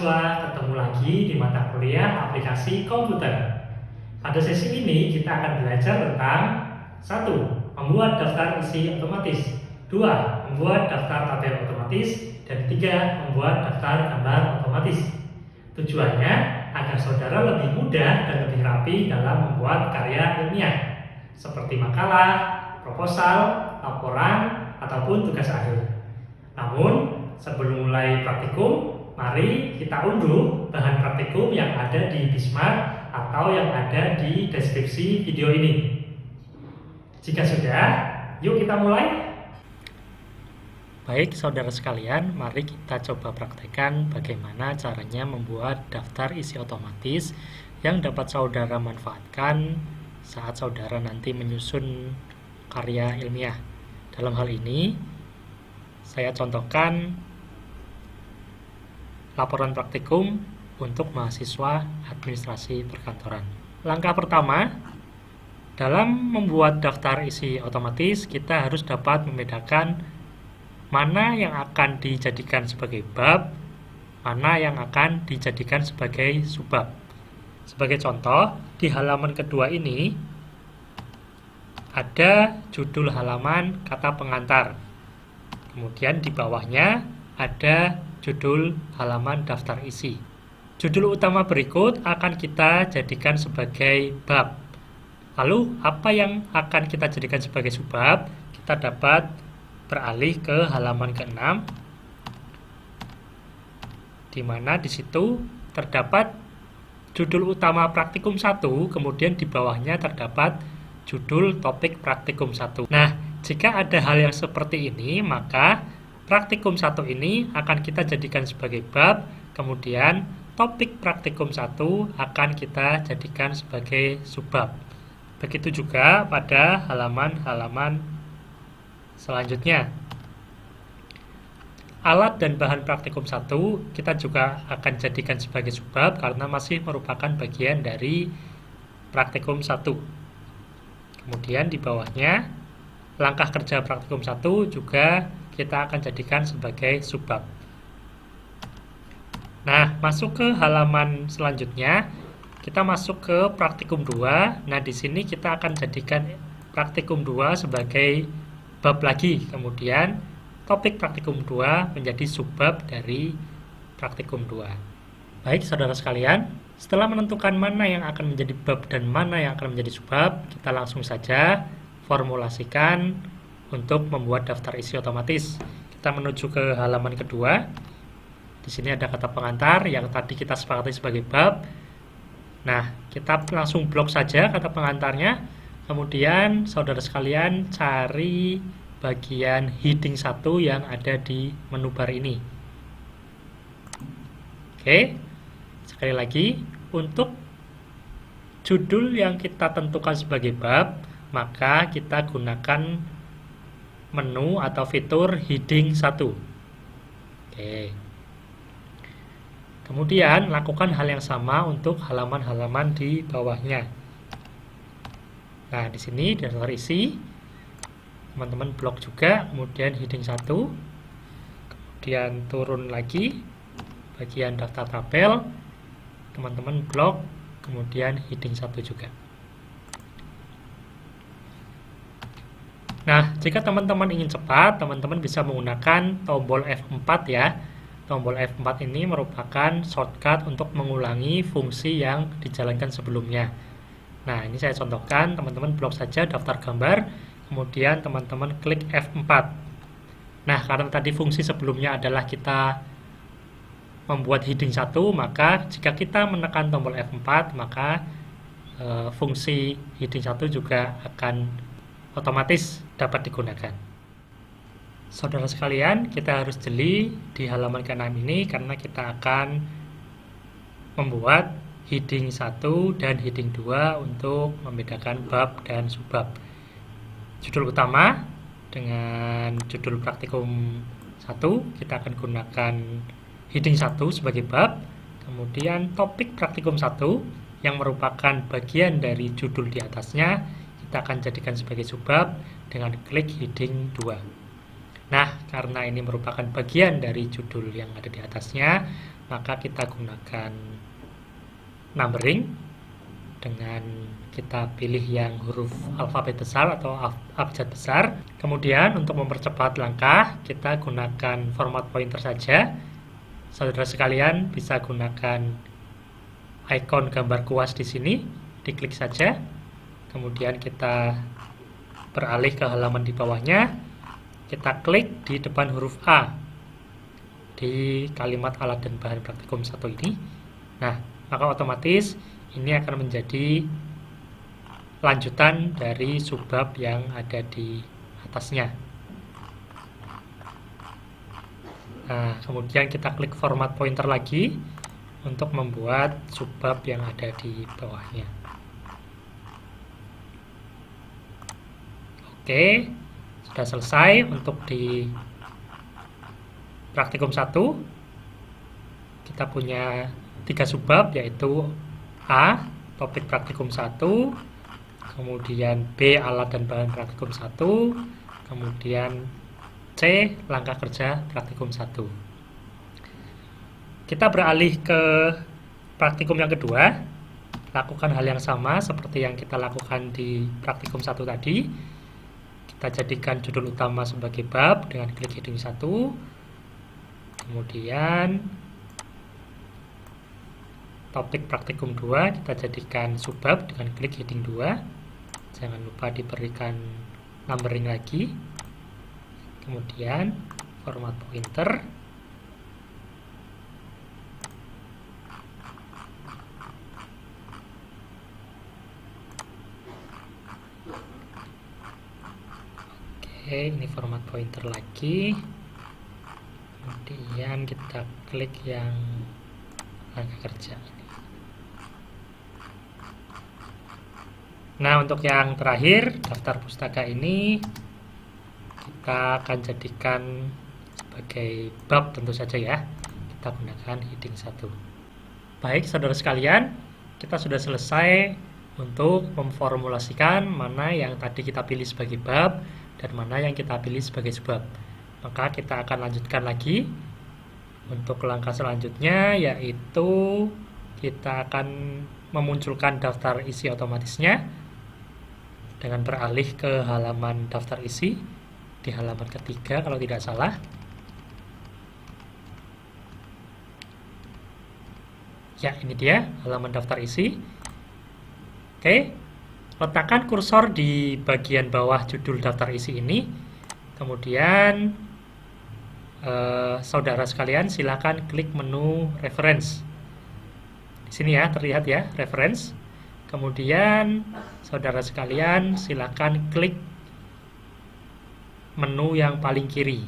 mahasiswa, ketemu lagi di mata kuliah aplikasi komputer. Pada sesi ini kita akan belajar tentang 1. Membuat daftar isi otomatis, 2. Membuat daftar tabel otomatis, dan 3. Membuat daftar gambar otomatis. Tujuannya agar saudara lebih mudah dan lebih rapi dalam membuat karya ilmiah, seperti makalah, proposal, laporan, ataupun tugas akhir. Namun, sebelum mulai praktikum, mari kita unduh bahan praktikum yang ada di Bismart atau yang ada di deskripsi video ini. Jika sudah, yuk kita mulai. Baik, saudara sekalian, mari kita coba praktekkan bagaimana caranya membuat daftar isi otomatis yang dapat saudara manfaatkan saat saudara nanti menyusun karya ilmiah. Dalam hal ini, saya contohkan laporan praktikum untuk mahasiswa administrasi perkantoran. Langkah pertama, dalam membuat daftar isi otomatis, kita harus dapat membedakan mana yang akan dijadikan sebagai bab, mana yang akan dijadikan sebagai subbab. Sebagai contoh, di halaman kedua ini ada judul halaman kata pengantar. Kemudian di bawahnya ada judul halaman daftar isi. Judul utama berikut akan kita jadikan sebagai bab. Lalu apa yang akan kita jadikan sebagai subbab? Kita dapat beralih ke halaman ke-6, di mana di situ terdapat judul utama praktikum 1, kemudian di bawahnya terdapat judul topik praktikum 1. Nah, jika ada hal yang seperti ini, maka praktikum 1 ini akan kita jadikan sebagai bab, kemudian topik praktikum 1 akan kita jadikan sebagai subbab. Begitu juga pada halaman-halaman selanjutnya. Alat dan bahan praktikum 1 kita juga akan jadikan sebagai subbab karena masih merupakan bagian dari praktikum 1. Kemudian di bawahnya langkah kerja praktikum 1 juga kita akan jadikan sebagai subbab. Nah, masuk ke halaman selanjutnya, kita masuk ke praktikum 2. Nah, di sini kita akan jadikan praktikum 2 sebagai bab lagi. Kemudian, topik praktikum 2 menjadi subbab dari praktikum 2. Baik, saudara sekalian, setelah menentukan mana yang akan menjadi bab dan mana yang akan menjadi subbab, kita langsung saja formulasikan untuk membuat daftar isi otomatis. Kita menuju ke halaman kedua. Di sini ada kata pengantar yang tadi kita sepakati sebagai bab. Nah, kita langsung blok saja kata pengantarnya. Kemudian saudara sekalian cari bagian heading 1 yang ada di menu bar ini. Oke. Sekali lagi, untuk judul yang kita tentukan sebagai bab, maka kita gunakan menu atau fitur heading 1. Oke. Kemudian lakukan hal yang sama untuk halaman-halaman di bawahnya. Nah, di sini di daftar isi teman-teman blok juga, kemudian heading 1. Kemudian turun lagi bagian daftar tabel, teman-teman blok, kemudian heading 1 juga. Nah, jika teman-teman ingin cepat, teman-teman bisa menggunakan tombol F4 ya. Tombol F4 ini merupakan shortcut untuk mengulangi fungsi yang dijalankan sebelumnya. Nah, ini saya contohkan, teman-teman blok saja daftar gambar, kemudian teman-teman klik F4. Nah, karena tadi fungsi sebelumnya adalah kita membuat heading 1, maka jika kita menekan tombol F4, maka fungsi heading 1 juga akan otomatis dapat digunakan. Saudara sekalian, kita harus jeli di halaman ke-6 ini karena kita akan membuat heading 1 dan heading 2 untuk membedakan bab dan subbab. Judul utama dengan judul praktikum 1 kita akan gunakan heading 1 sebagai bab, kemudian topik praktikum 1 yang merupakan bagian dari judul di atasnya kita akan jadikan sebagai subbab dengan klik heading 2. Nah, karena ini merupakan bagian dari judul yang ada di atasnya, maka kita gunakan numbering dengan kita pilih yang huruf alfabet besar atau abjad besar. Kemudian untuk mempercepat langkah, kita gunakan format pointer saja. Saudara sekalian bisa gunakan ikon gambar kuas di sini, diklik saja. Kemudian kita beralih ke halaman di bawahnya, kita klik di depan huruf A di kalimat alat dan bahan praktikum 1 ini. Nah, maka otomatis ini akan menjadi lanjutan dari subbab yang ada di atasnya. Nah, kemudian kita klik format pointer lagi untuk membuat subbab yang ada di bawahnya. Oke, sudah selesai untuk di praktikum 1. Kita punya 3 subbab, yaitu A, topik praktikum 1, kemudian B, alat dan bahan praktikum 1, kemudian C, langkah kerja praktikum 1. Kita beralih ke praktikum yang kedua, lakukan hal yang sama seperti yang kita lakukan di praktikum 1 tadi. Kita jadikan judul utama sebagai bab dengan klik heading 1, kemudian topik praktikum 2 kita jadikan subbab dengan klik heading 2. Jangan lupa diberikan numbering lagi. Kemudian format pointer. Oke, ini format pointer lagi. Kemudian kita klik yang langkah kerja ini. Nah, untuk yang terakhir, daftar pustaka ini kita akan jadikan sebagai bab tentu saja ya. Kita gunakan heading 1. Baik, saudara sekalian, kita sudah selesai untuk memformulasikan mana yang tadi kita pilih sebagai bab dan mana yang kita pilih sebagai subbab. Maka kita akan lanjutkan lagi untuk langkah selanjutnya, yaitu kita akan memunculkan daftar isi otomatisnya dengan beralih ke halaman daftar isi di halaman ketiga kalau tidak salah. Ya, ini dia halaman daftar isi. Oke, letakkan kursor di bagian bawah judul daftar isi ini. Kemudian saudara sekalian silakan klik menu reference. Di sini ya, terlihat ya, reference. Kemudian saudara sekalian silakan klik menu yang paling kiri.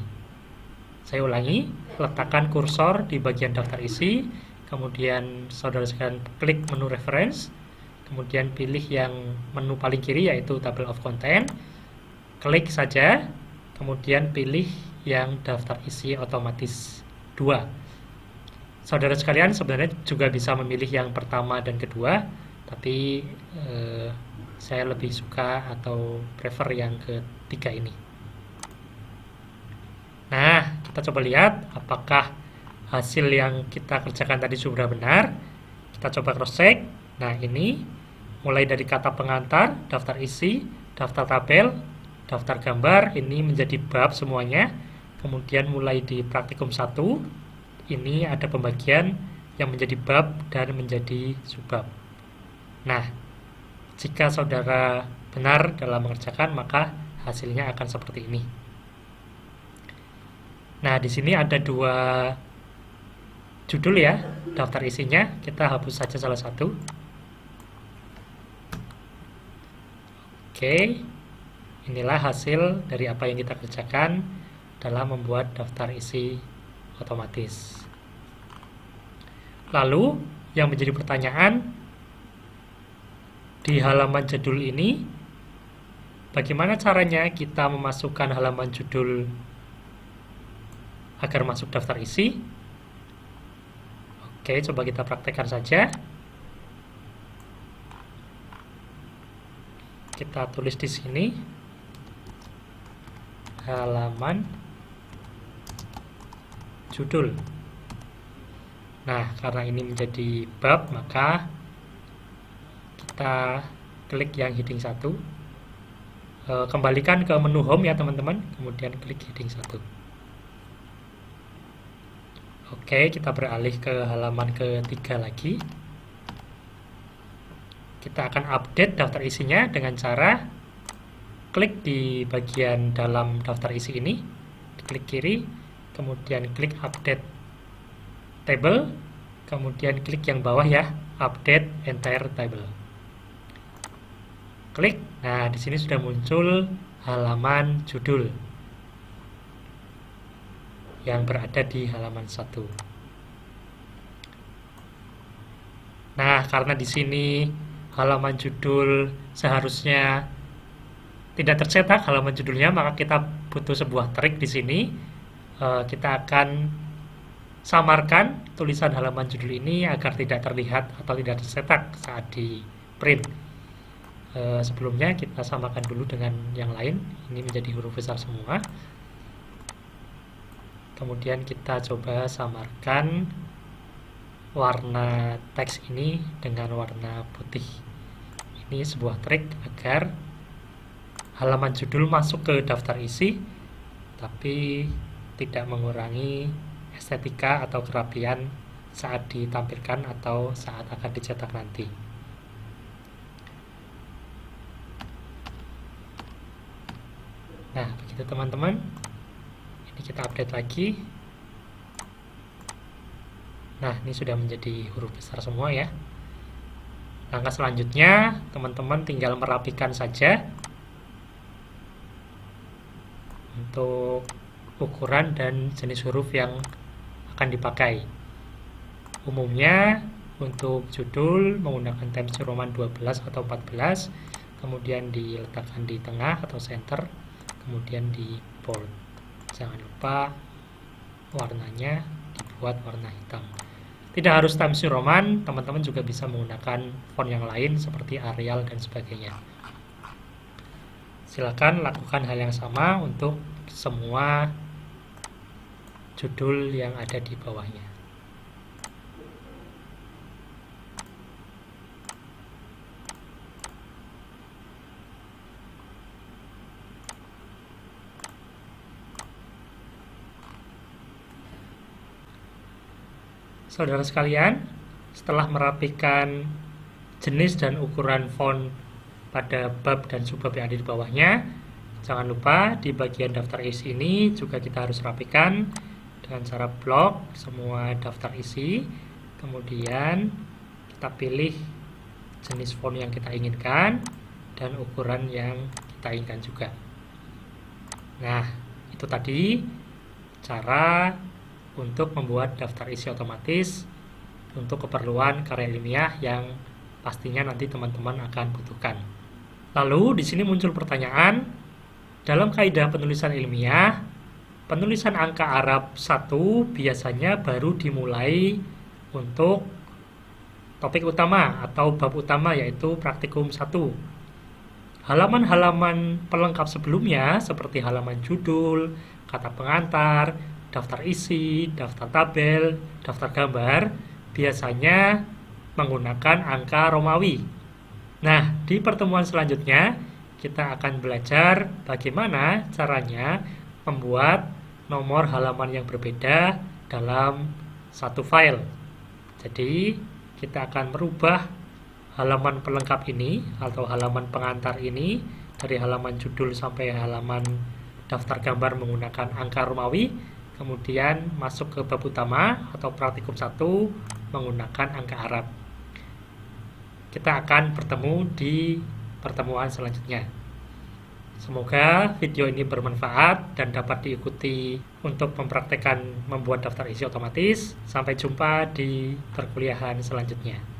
Saya ulangi, letakkan kursor di bagian daftar isi, kemudian saudara sekalian klik menu reference, kemudian pilih yang menu paling kiri yaitu table of content, klik saja, kemudian pilih yang daftar isi otomatis 2. Saudara sekalian sebenarnya juga bisa memilih yang pertama dan kedua, tapi saya lebih suka atau prefer yang ketiga ini. Nah, kita coba lihat apakah hasil yang kita kerjakan tadi sudah benar. Kita coba cross check. Nah, ini mulai dari kata pengantar, daftar isi, daftar tabel, daftar gambar, ini menjadi bab semuanya. Kemudian mulai di praktikum 1, ini ada pembagian yang menjadi bab dan menjadi subbab. Nah, jika saudara benar dalam mengerjakan, maka hasilnya akan seperti ini. Nah, di sini ada 2 judul ya, daftar isinya. Kita hapus saja salah satu. Oke, inilah hasil dari apa yang kita kerjakan dalam membuat daftar isi otomatis. Lalu, yang menjadi pertanyaan, di halaman judul ini, bagaimana caranya kita memasukkan halaman judul agar masuk daftar isi? Oke, coba kita praktekkan saja. Kita tulis di sini halaman judul. Nah, karena ini menjadi bab, maka kita klik yang heading 1. Kembalikan ke menu home ya teman-teman, kemudian klik heading 1. Oke, kita beralih ke halaman ketiga lagi. Kita akan update daftar isinya dengan cara klik di bagian dalam daftar isi ini, klik kiri, kemudian klik update table, kemudian klik yang bawah ya, update entire table. Klik. Nah, di sini sudah muncul halaman judul yang berada di halaman 1. Nah, karena di sini halaman judul seharusnya tidak tercetak halaman judulnya, maka kita butuh sebuah trik di sini. Kita akan samarkan tulisan halaman judul ini agar tidak terlihat atau tidak tercetak saat di print. Sebelumnya kita samakan dulu dengan yang lain. Ini menjadi huruf besar semua. Kemudian kita coba samarkan warna teks ini dengan warna putih. Ini sebuah trik agar halaman judul masuk ke daftar isi, tapi tidak mengurangi estetika atau kerapian saat ditampilkan atau saat akan dicetak nanti. Nah, begitu teman-teman. Ini kita update lagi. Nah, ini sudah menjadi huruf besar semua ya. Langkah selanjutnya, teman-teman tinggal merapikan saja untuk ukuran dan jenis huruf yang akan dipakai. Umumnya untuk judul menggunakan Times New Roman 12 atau 14, kemudian diletakkan di tengah atau center, kemudian di bold. Jangan lupa warnanya dibuat warna hitam. Tidak harus Times New Roman, teman-teman juga bisa menggunakan font yang lain seperti Arial dan sebagainya. Silakan lakukan hal yang sama untuk semua judul yang ada di bawahnya. Saudara sekalian, setelah merapikan jenis dan ukuran font pada bab dan subbab yang ada di bawahnya, jangan lupa di bagian daftar isi ini juga kita harus rapikan dengan cara blok semua daftar isi, kemudian kita pilih jenis font yang kita inginkan dan ukuran yang kita inginkan juga. Nah, itu tadi cara untuk membuat daftar isi otomatis untuk keperluan karya ilmiah yang pastinya nanti teman-teman akan butuhkan. Lalu di sini muncul pertanyaan, dalam kaidah penulisan ilmiah, penulisan angka Arab 1 biasanya baru dimulai untuk topik utama atau bab utama, yaitu praktikum 1. Halaman-halaman pelengkap sebelumnya seperti halaman judul, kata pengantar, daftar isi, daftar tabel, daftar gambar biasanya menggunakan angka Romawi. Nah, di pertemuan selanjutnya kita akan belajar bagaimana caranya membuat nomor halaman yang berbeda dalam satu file. Jadi, kita akan merubah halaman pelengkap ini atau halaman pengantar ini dari halaman judul sampai halaman daftar gambar menggunakan angka Romawi, kemudian masuk ke bab utama atau praktikum 1 menggunakan angka Arab. Kita akan bertemu di pertemuan selanjutnya. Semoga video ini bermanfaat dan dapat diikuti untuk mempraktekkan membuat daftar isi otomatis. Sampai jumpa di perkuliahan selanjutnya.